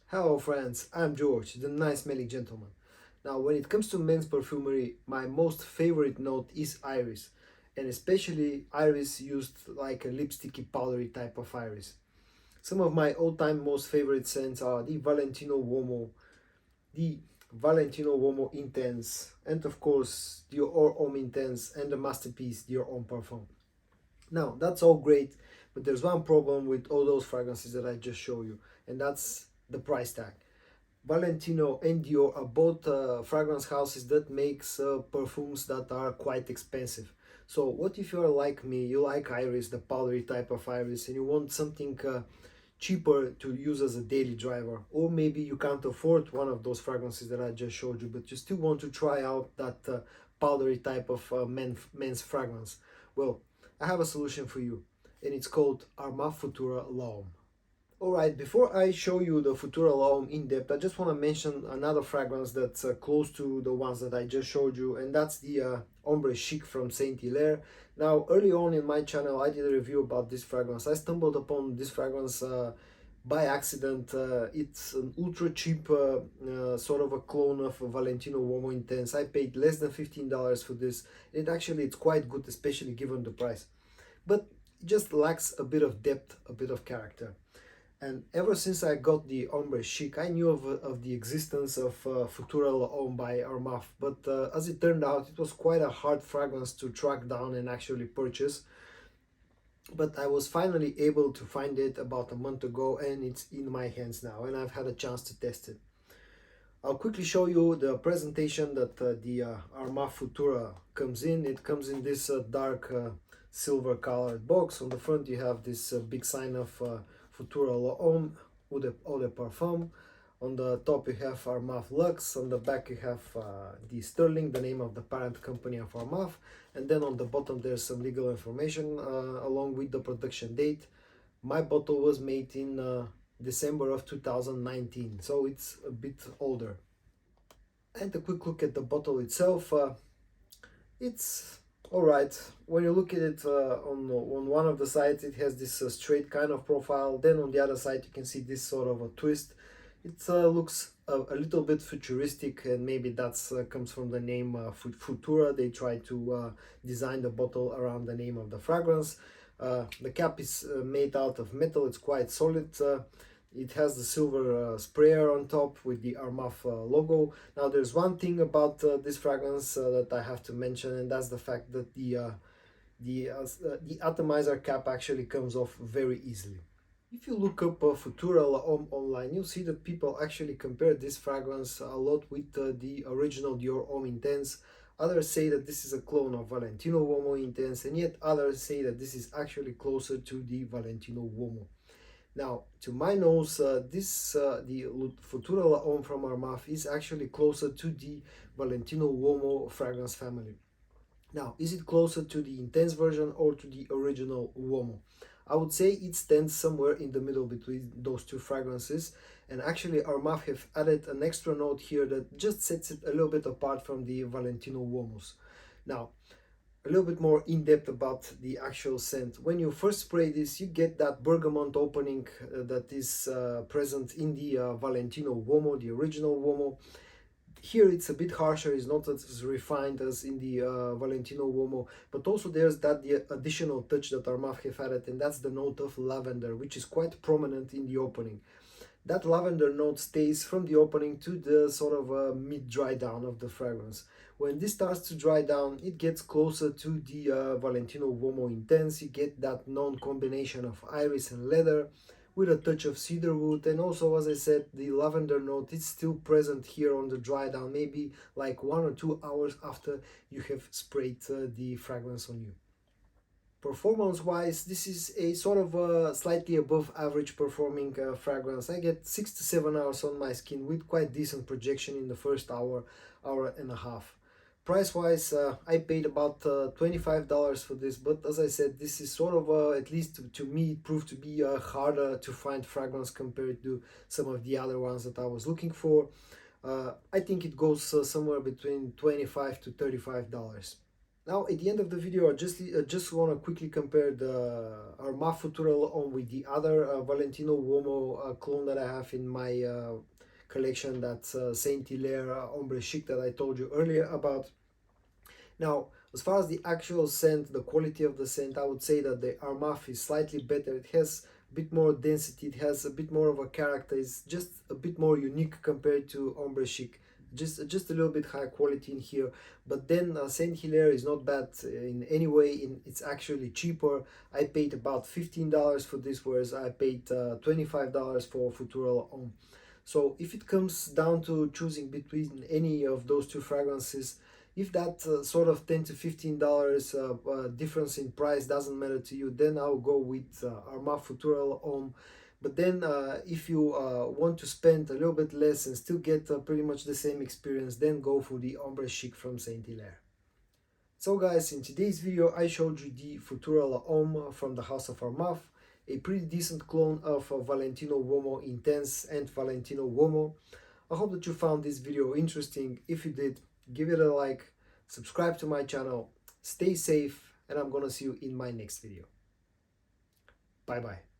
Hello friends, I'm George, the nice smelling gentleman. Now when it comes to men's perfumery, my most favorite note is iris, and especially iris used like a lipsticky powdery type of iris. Some of my all-time most favorite scents are the the Valentino Uomo Intense, and of course the Dior Homme Intense and the masterpiece Dior Homme Parfum. Now that's all great, but there's one problem with all those fragrances that I just showed you, and that's the price tag. Valentino and Dior are both fragrance houses that makes perfumes that are quite expensive. So what if you're like me, you like iris, the powdery type of iris, and you want something cheaper to use as a daily driver, or maybe you can't afford one of those fragrances that I just showed you, but you still want to try out that powdery type of men's fragrance. Well, I have a solution for you, and it's called Armaf Futura La Homme. Alright, before I show you the Futura La Homme in depth, I just want to mention another fragrance that's close to the ones that I just showed you, and that's the Ombre Chic from Saint Hilaire. Now, early on in my channel, I did a review about this fragrance. I stumbled upon this fragrance by accident. It's an ultra cheap sort of a clone of Valentino Uomo Intense. I paid less than $15 for this. It's quite good, especially given the price. But it just lacks a bit of depth, a bit of character. And ever since I got the Ombre Chic, I knew of the existence of Futura La Homme by Armaf, but as it turned out, it was quite a hard fragrance to track down and actually purchase. But I was finally able to find it about a month ago, and it's in my hands now, and I've had a chance to test it. I'll quickly show you the presentation that the Armaf Futura comes in. It comes in this dark silver colored box. On the front you have this big sign of Futura La Homme, Eau de Parfum. On the top you have Armaf Lux, on the back you have the Sterling, the name of the parent company of Armaf, and then on the bottom there's some legal information along with the production date. My bottle was made in December of 2019, so it's a bit older. And a quick look at the bottle itself. It's alright. When you look at it on one of the sides, it has this straight kind of profile. Then on the other side, you can see this sort of a twist. It looks a little bit futuristic, and maybe that's comes from the name Futura. They try to design the bottle around the name of the fragrance. The cap is made out of metal. It's quite solid. It has the silver sprayer on top with the Armaf logo. Now there's one thing about this fragrance that I have to mention, and that's the fact that the atomizer cap actually comes off very easily. If you look up Futura La Homme online, you'll see that people actually compare this fragrance a lot with the original Dior Homme Intense. Others say that this is a clone of Valentino Uomo Intense, and yet others say that this is actually closer to the Valentino Uomo. Now, to my nose, the Futura La Homme from Armaf is actually closer to the Valentino Uomo fragrance family. Now, is it closer to the intense version or to the original Uomo? I would say it stands somewhere in the middle between those two fragrances, and actually Armaf have added an extra note here that just sets it a little bit apart from the Valentino Uomos. Now, a little bit more in depth about the actual scent. When you first spray this, you get that bergamot opening that is present in the Valentino Uomo, the original Uomo. Here it's a bit harsher, it's not as refined as in the Valentino Uomo, but also there's the additional touch that Armaf have added, and that's the note of lavender, which is quite prominent in the opening. That lavender note stays from the opening to the sort of mid-dry down of the fragrance. When this starts to dry down, it gets closer to the Valentino Uomo Intense. You get that known combination of iris and leather with a touch of cedarwood, and also, as I said, the lavender note is still present here on the dry down, maybe like 1 or 2 hours after you have sprayed the fragrance on you. Performance wise, this is a sort of a slightly above average performing fragrance. I get 6 to 7 hours on my skin with quite decent projection in the first hour and a half. Price wise, I paid about $25 for this, but as I said, this is sort of at least to me it proved to be harder to find fragrance compared to some of the other ones that I was looking for. I think it goes somewhere between $25 to $35. Now at the end of the video, I just want to quickly compare the Armaf Futura La Homme with the other Valentino Uomo clone that I have in my collection. That's Saint Hilaire Ombre Chic that I told you earlier about. Now, as far as the actual scent, the quality of the scent, I would say that the Armaf is slightly better. It has a bit more density, it has a bit more of a character, it's just a bit more unique compared to Ombre Chic. Just a little bit higher quality in here, but then Saint Hilaire is not bad in any way. It's actually cheaper. I paid about $15 for this, whereas I paid $25 for Futura La Homme. So if it comes down to choosing between any of those two fragrances, if that sort of $10 to $15 difference in price doesn't matter to you, then I'll go with Armaf Futura La Homme. But then if you want to spend a little bit less and still get pretty much the same experience, then go for the Ombre Chic from Saint Hilaire. So guys, in today's video I showed you the Futura La Homme from the house of Armaf, a pretty decent clone of Valentino Uomo Intense and Valentino Uomo. I hope that you found this video interesting. If you did, give it a like, subscribe to my channel, stay safe, and I'm gonna see you in my next video. Bye bye.